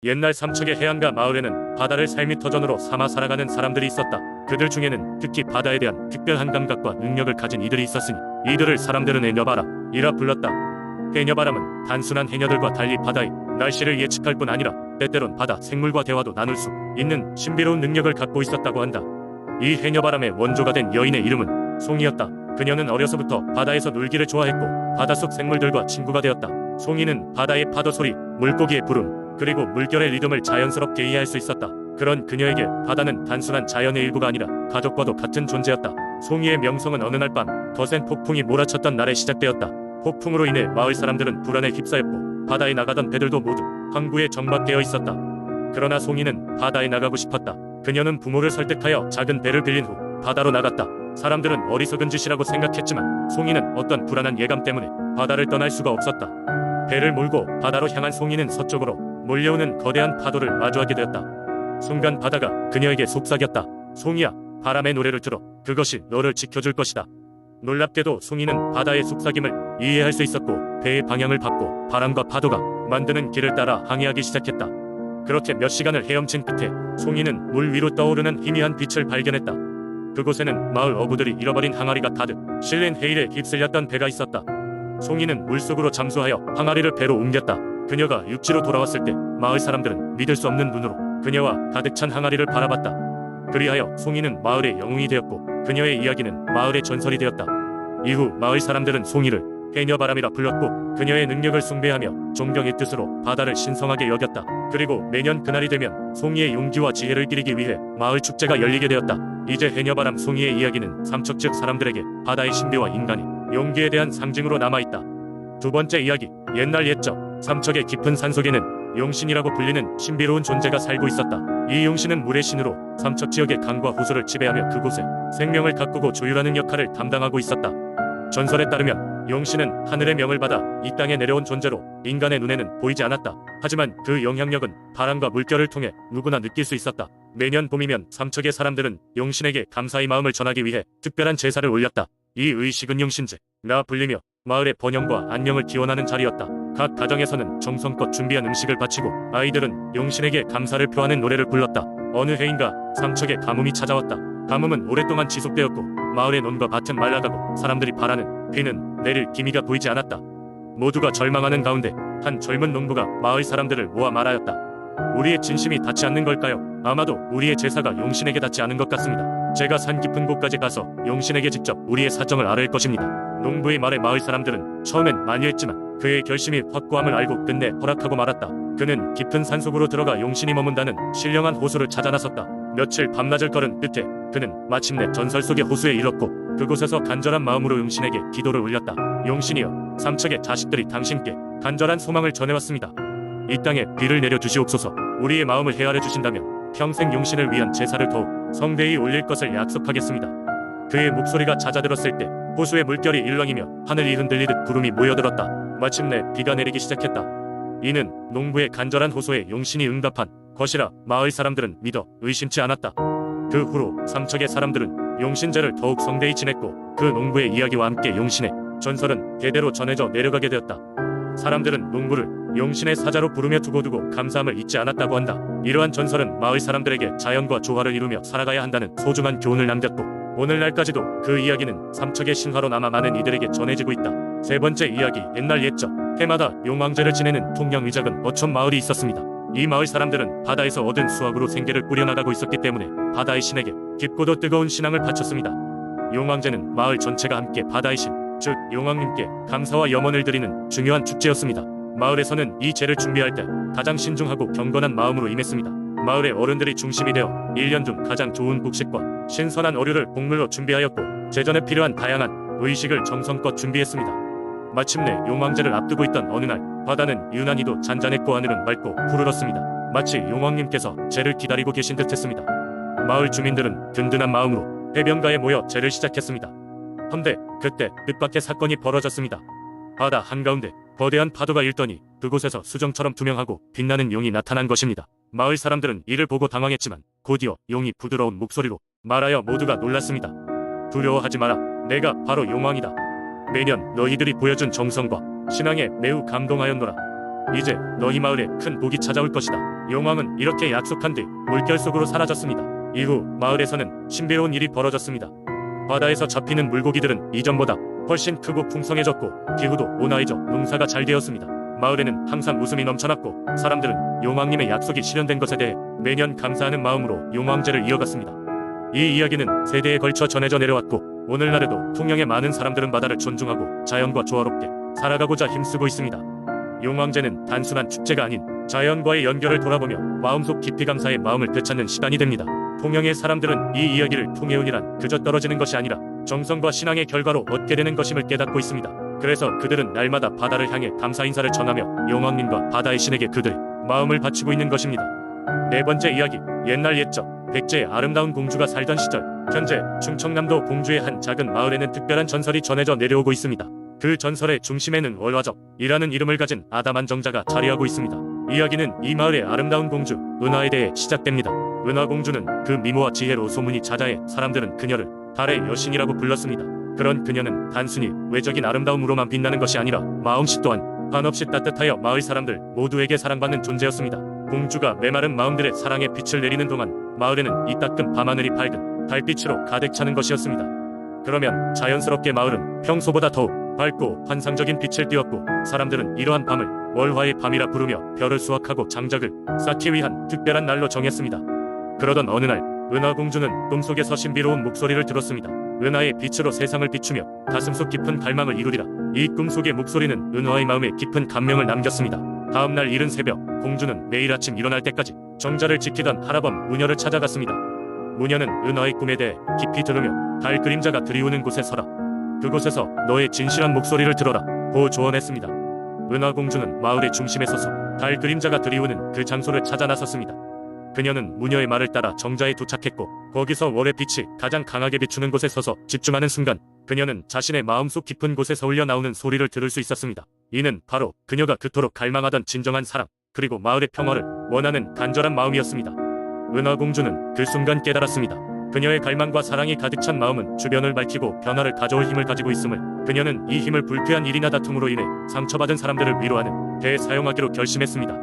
옛날 삼척의 해안가 마을에는 바다를 삶의 터전으로 삼아 살아가는 사람들이 있었다. 그들 중에는 특히 바다에 대한 특별한 감각과 능력을 가진 이들이 있었으니 이들을 사람들은 해녀바라 이라 불렀다. 해녀바람은 단순한 해녀들과 달리 바다의 날씨를 예측할 뿐 아니라 때때론 바다 생물과 대화도 나눌 수 있는 신비로운 능력을 갖고 있었다고 한다. 이 해녀바람의 원조가 된 여인의 이름은 송이였다. 그녀는 어려서부터 바다에서 놀기를 좋아했고 바닷속 생물들과 친구가 되었다. 송이는 바다의 파도 소리, 물고기의 부름, 그리고 물결의 리듬을 자연스럽게 이해할 수 있었다. 그런 그녀에게 바다는 단순한 자연의 일부가 아니라 가족과도 같은 존재였다. 송이의 명성은 어느 날 밤 거센 폭풍이 몰아쳤던 날에 시작되었다. 폭풍으로 인해 마을 사람들은 불안에 휩싸였고 바다에 나가던 배들도 모두 항구에 정박되어 있었다. 그러나 송이는 바다에 나가고 싶었다. 그녀는 부모를 설득하여 작은 배를 빌린 후 바다로 나갔다. 사람들은 어리석은 짓이라고 생각했지만 송이는 어떤 불안한 예감 때문에 바다를 떠날 수가 없었다. 배를 몰고 바다로 향한 송이는 서쪽으로 몰려오는 거대한 파도를 마주하게 되었다. 순간 바다가 그녀에게 속삭였다. 송이야, 바람의 노래를 들어. 그것이 너를 지켜줄 것이다. 놀랍게도 송이는 바다의 속삭임을 이해할 수 있었고 배의 방향을 바꿔 바람과 파도가 만드는 길을 따라 항해하기 시작했다. 그렇게 몇 시간을 헤엄친 끝에 송이는 물 위로 떠오르는 희미한 빛을 발견했다. 그곳에는 마을 어부들이 잃어버린 항아리가 가득 실린 해일에 휩쓸렸던 배가 있었다. 송이는 물속으로 잠수하여 항아리를 배로 옮겼다. 그녀가 육지로 돌아왔을 때 마을 사람들은 믿을 수 없는 눈으로 그녀와 가득 찬 항아리를 바라봤다. 그리하여 송이는 마을의 영웅이 되었고 그녀의 이야기는 마을의 전설이 되었다. 이후 마을 사람들은 송이를 해녀바람이라 불렀고 그녀의 능력을 숭배하며 존경의 뜻으로 바다를 신성하게 여겼다. 그리고 매년 그날이 되면 송이의 용기와 지혜를 기리기 위해 마을 축제가 열리게 되었다. 이제 해녀바람 송이의 이야기는 삼척 지역 사람들에게 바다의 신비와 인간의 용기에 대한 상징으로 남아있다. 두 번째 이야기, 옛날 옛적 삼척의 깊은 산속에는 용신이라고 불리는 신비로운 존재가 살고 있었다. 이 용신은 물의 신으로 삼척 지역의 강과 호수를 지배하며 그곳에 생명을 가꾸고 조율하는 역할을 담당하고 있었다. 전설에 따르면 용신은 하늘의 명을 받아 이 땅에 내려온 존재로 인간의 눈에는 보이지 않았다. 하지만 그 영향력은 바람과 물결을 통해 누구나 느낄 수 있었다. 매년 봄이면 삼척의 사람들은 용신에게 감사의 마음을 전하기 위해 특별한 제사를 올렸다. 이 의식은 용신제라 불리며 마을의 번영과 안녕을 기원하는 자리였다. 각 가정에서는 정성껏 준비한 음식을 바치고 아이들은 용신에게 감사를 표하는 노래를 불렀다. 어느 해인가 삼척에 가뭄이 찾아왔다. 가뭄은 오랫동안 지속되었고 마을의 논과 밭은 말라가고 사람들이 바라는 비는 내릴 기미가 보이지 않았다. 모두가 절망하는 가운데 한 젊은 농부가 마을 사람들을 모아 말하였다. 우리의 진심이 닿지 않는 걸까요? 아마도 우리의 제사가 용신에게 닿지 않은 것 같습니다. 제가 산 깊은 곳까지 가서 용신에게 직접 우리의 사정을 아뢰을 것입니다. 농부의 말에 마을 사람들은 처음엔 만류했지만 그의 결심이 확고함을 알고 끝내 허락하고 말았다. 그는 깊은 산속으로 들어가 용신이 머문다는 신령한 호수를 찾아 나섰다. 며칠 밤낮을 걸은 끝에 그는 마침내 전설 속의 호수에 이뤘고 그곳에서 간절한 마음으로 용신에게 기도를 올렸다. 용신이여, 삼척의 자식들이 당신께 간절한 소망을 전해왔습니다. 이 땅에 비를 내려주시옵소서. 우리의 마음을 헤아려 주신다면 평생 용신을 위한 제사를 더욱 성대히 올릴 것을 약속하겠습니다. 그의 목소리가 잦아들었을 때 호수의 물결이 일렁이며 하늘이 흔들리듯 구름이 모여들었다. 마침내 비가 내리기 시작했다. 이는 농부의 간절한 호소에 용신이 응답한 것이라 마을 사람들은 믿어 의심치 않았다. 그 후로 삼척의 사람들은 용신제를 더욱 성대히 지냈고 그 농부의 이야기와 함께 용신의 전설은 대대로 전해져 내려가게 되었다. 사람들은 농부를 용신의 사자로 부르며 두고두고 감사함을 잊지 않았다고 한다. 이러한 전설은 마을 사람들에게 자연과 조화를 이루며 살아가야 한다는 소중한 교훈을 남겼고 오늘날까지도 그 이야기는 삼척의 신화로 남아 많은 이들에게 전해지고 있다. 세 번째 이야기, 옛날 옛적 해마다 용왕제를 지내는 통영의작은 어촌 마을이 있었습니다. 이 마을 사람들은 바다에서 얻은 수확으로 생계를 꾸려나가고 있었기 때문에 바다의 신에게 깊고도 뜨거운 신앙을 바쳤습니다. 용왕제는 마을 전체가 함께 바다의 신, 즉 용왕님께 감사와 염원을 드리는 중요한 축제였습니다. 마을에서는 이 제를 준비할 때 가장 신중하고 경건한 마음으로 임했습니다. 마을의 어른들이 중심이 되어 1년 중 가장 좋은 곡식과 신선한 어류를 곡물로 준비하였고 제전에 필요한 다양한 의식을 정성껏 준비했습니다. 마침내 용왕제를 앞두고 있던 어느 날 바다는 유난히도 잔잔했고 하늘은 맑고 푸르렀습니다. 마치 용왕님께서 제를 기다리고 계신 듯했습니다. 마을 주민들은 든든한 마음으로 해변가에 모여 제를 시작했습니다. 헌데 그때 뜻밖의 사건이 벌어졌습니다. 바다 한가운데 거대한 파도가 일더니 그곳에서 수정처럼 투명하고 빛나는 용이 나타난 것입니다. 마을 사람들은 이를 보고 당황했지만 곧이어 용이 부드러운 목소리로 말하여 모두가 놀랐습니다. 두려워하지 마라. 내가 바로 용왕이다. 매년 너희들이 보여준 정성과 신앙에 매우 감동하였노라. 이제 너희 마을에 큰 복이 찾아올 것이다. 용왕은 이렇게 약속한 뒤 물결 속으로 사라졌습니다. 이후 마을에서는 신비로운 일이 벌어졌습니다. 바다에서 잡히는 물고기들은 이전보다 훨씬 크고 풍성해졌고 기후도 온화해져 농사가 잘 되었습니다. 마을에는 항상 웃음이 넘쳐났고 사람들은 용왕님의 약속이 실현된 것에 대해 매년 감사하는 마음으로 용왕제를 이어갔습니다. 이 이야기는 세대에 걸쳐 전해져 내려왔고 오늘날에도 통영의 많은 사람들은 바다를 존중하고 자연과 조화롭게 살아가고자 힘쓰고 있습니다. 용왕제는 단순한 축제가 아닌 자연과의 연결을 돌아보며 마음속 깊이 감사의 마음을 되찾는 시간이 됩니다. 통영의 사람들은 이 이야기를 통해운이란 그저 떨어지는 것이 아니라 정성과 신앙의 결과로 얻게 되는 것임을 깨닫고 있습니다. 그래서 그들은 날마다 바다를 향해 감사 인사를 전하며 용왕님과 바다의 신에게 그들의 마음을 바치고 있는 것입니다. 네 번째 이야기, 옛날 옛적 백제의 아름다운 공주가 살던 시절. 현재 충청남도 공주의 한 작은 마을에는 특별한 전설이 전해져 내려오고 있습니다. 그 전설의 중심에는 월화적이라는 이름을 가진 아담한 정자가 자리하고 있습니다. 이야기는 이 마을의 아름다운 공주 은하에 대해 시작됩니다. 은하 공주는 그 미모와 지혜로 소문이 자자해 사람들은 그녀를 달의 여신이라고 불렀습니다. 그런 그녀는 단순히 외적인 아름다움으로만 빛나는 것이 아니라 마음씨 또한 한없이 따뜻하여 마을 사람들 모두에게 사랑받는 존재였습니다. 공주가 메마른 마음들의 사랑의 빛을 내리는 동안 마을에는 이따금 밤하늘이 밝은 달빛으로 가득 차는 것이었습니다. 그러면 자연스럽게 마을은 평소보다 더욱 밝고 환상적인 빛을 띠었고 사람들은 이러한 밤을 월화의 밤이라 부르며 별을 수확하고 장작을 쌓기 위한 특별한 날로 정했습니다. 그러던 어느 날 은하공주는 꿈속에서 신비로운 목소리를 들었습니다. 은하의 빛으로 세상을 비추며 가슴속 깊은 갈망을 이루리라. 이 꿈속의 목소리는 은하의 마음에 깊은 감명을 남겼습니다. 다음날 이른 새벽 공주는 매일 아침 일어날 때까지 정자를 지키던 할아범 무녀를 찾아갔습니다. 무녀는 은하의 꿈에 대해 깊이 들으며 달 그림자가 드리우는 곳에 서라. 그곳에서 너의 진실한 목소리를 들어라 고 조언했습니다. 은하공주는 마을의 중심에 서서 달 그림자가 드리우는 그 장소를 찾아 나섰습니다. 그녀는 무녀의 말을 따라 정자에 도착했고 거기서 월의 빛이 가장 강하게 비추는 곳에 서서 집중하는 순간 그녀는 자신의 마음속 깊은 곳에서 울려 나오는 소리를 들을 수 있었습니다. 이는 바로 그녀가 그토록 갈망하던 진정한 사랑 그리고 마을의 평화를 원하는 간절한 마음이었습니다. 은하공주는 그 순간 깨달았습니다. 그녀의 갈망과 사랑이 가득 찬 마음은 주변을 밝히고 변화를 가져올 힘을 가지고 있음을, 그녀는 이 힘을 불쾌한 일이나 다툼으로 인해 상처받은 사람들을 위로하는 데에 사용하기로 결심했습니다.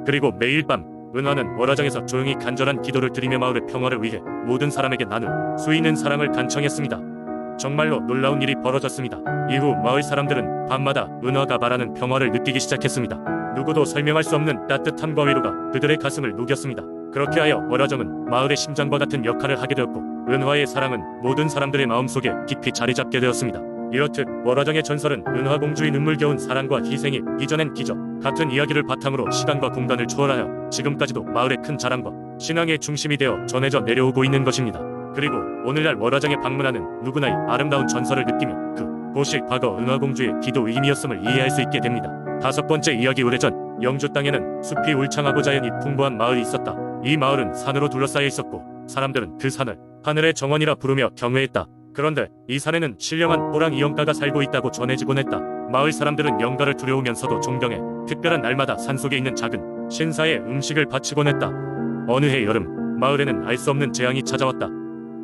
그리고 매일 밤 은하는 월화정에서 조용히 간절한 기도를 드리며 마을의 평화를 위해 모든 사람에게 나눌 수 있는 사랑을 간청했습니다. 정말로 놀라운 일이 벌어졌습니다. 이후 마을 사람들은 밤마다 은하가 말하는 평화를 느끼기 시작했습니다. 누구도 설명할 수 없는 따뜻함과 위로가 그들의 가슴을 녹였습니다. 그렇게 하여 월화정은 마을의 심장과 같은 역할을 하게 되었고 은하의 사랑은 모든 사람들의 마음속에 깊이 자리 잡게 되었습니다. 이렇듯 월화정의 전설은 은하공주의 눈물겨운 사랑과 희생이 빚어낸 기적 같은 이야기를 바탕으로 시간과 공간을 초월하여 지금까지도 마을의 큰 자랑과 신앙의 중심이 되어 전해져 내려오고 있는 것입니다. 그리고 오늘날 월화정에 방문하는 누구나 이 아름다운 전설을 느끼며 그곳이 과거 은하공주의 기도 의미였음을 이해할 수 있게 됩니다. 다섯 번째 이야기, 오래전 영주 땅에는 숲이 울창하고 자연이 풍부한 마을이 있었다. 이 마을은 산으로 둘러싸여 있었고 사람들은 그 산을 하늘의 정원이라 부르며 경외했다. 그런데 이 산에는 신령한 호랑이 영가가 살고 있다고 전해지곤 했다. 마을 사람들은 영가를 두려우면서도 존경해 특별한 날마다 산속에 있는 작은 신사에 음식을 바치곤 했다. 어느 해 여름 마을에는 알 수 없는 재앙이 찾아왔다.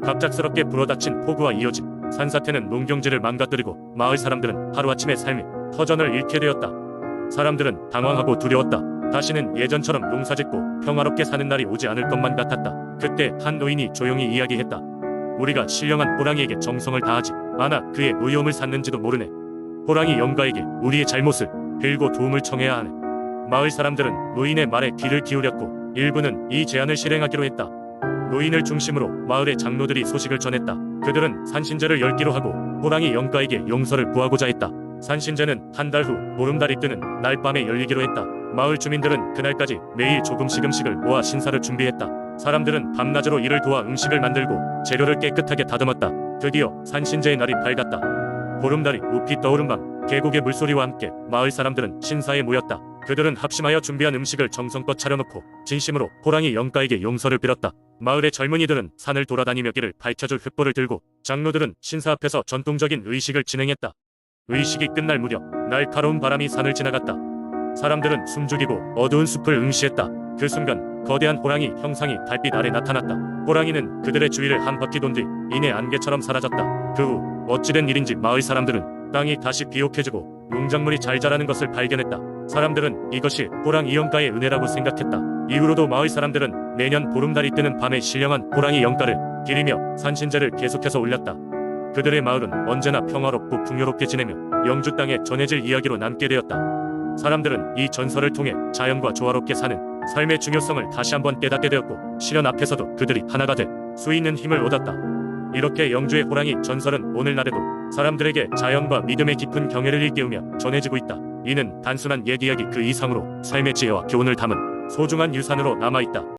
갑작스럽게 불어닥친 폭우와 이어진 산사태는 농경지를 망가뜨리고 마을 사람들은 하루아침에 삶의 터전을 잃게 되었다. 사람들은 당황하고 두려웠다. 다시는 예전처럼 농사짓고 평화롭게 사는 날이 오지 않을 것만 같았다. 그때 한 노인이 조용히 이야기했다. 우리가 신령한 호랑이에게 정성을 다하지 않아 그의 노여움을 샀는지도 모르네. 호랑이 영가에게 우리의 잘못을 빌고 도움을 청해야 하네. 마을 사람들은 노인의 말에 귀를 기울였고 일부는 이 제안을 실행하기로 했다. 노인을 중심으로 마을의 장로들이 소식을 전했다. 그들은 산신제를 열기로 하고 호랑이 영가에게 용서를 구하고자 했다. 산신제는 한 달 후 보름달이 뜨는 날 밤에 열리기로 했다. 마을 주민들은 그날까지 매일 조금씩 음식을 모아 신사를 준비했다. 사람들은 밤낮으로 이를 도와 음식을 만들고 재료를 깨끗하게 다듬었다. 드디어 산신제의 날이 밝았다. 보름달이 높이 떠오른 밤 계곡의 물소리와 함께 마을 사람들은 신사에 모였다. 그들은 합심하여 준비한 음식을 정성껏 차려놓고 진심으로 호랑이 영가에게 용서를 빌었다. 마을의 젊은이들은 산을 돌아다니며 길을 밝혀줄 횃불을 들고 장로들은 신사 앞에서 전통적인 의식을 진행했다. 의식이 끝날 무렵 날카로운 바람이 산을 지나갔다. 사람들은 숨죽이고 어두운 숲을 응시했다. 그 순간 거대한 호랑이 형상이 달빛 아래 나타났다. 호랑이는 그들의 주위를 한 바퀴 돈 뒤 이내 안개처럼 사라졌다. 그 후 어찌된 일인지 마을 사람들은 땅이 다시 비옥해지고 농작물이 잘 자라는 것을 발견했다. 사람들은 이것이 호랑이 영가의 은혜라고 생각했다. 이후로도 마을 사람들은 매년 보름달이 뜨는 밤에 신령한 호랑이 영가를 기리며 산신제를 계속해서 올렸다. 그들의 마을은 언제나 평화롭고 풍요롭게 지내며 영주 땅에 전해질 이야기로 남게 되었다. 사람들은 이 전설을 통해 자연과 조화롭게 사는 삶의 중요성을 다시 한번 깨닫게 되었고, 시련 앞에서도 그들이 하나가 될 수 있는 힘을 얻었다. 이렇게 영주의 호랑이 전설은 오늘날에도 사람들에게 자연과 믿음의 깊은 경애를 일깨우며 전해지고 있다. 이는 단순한 옛 이야기 그 이상으로 삶의 지혜와 교훈을 담은 소중한 유산으로 남아있다.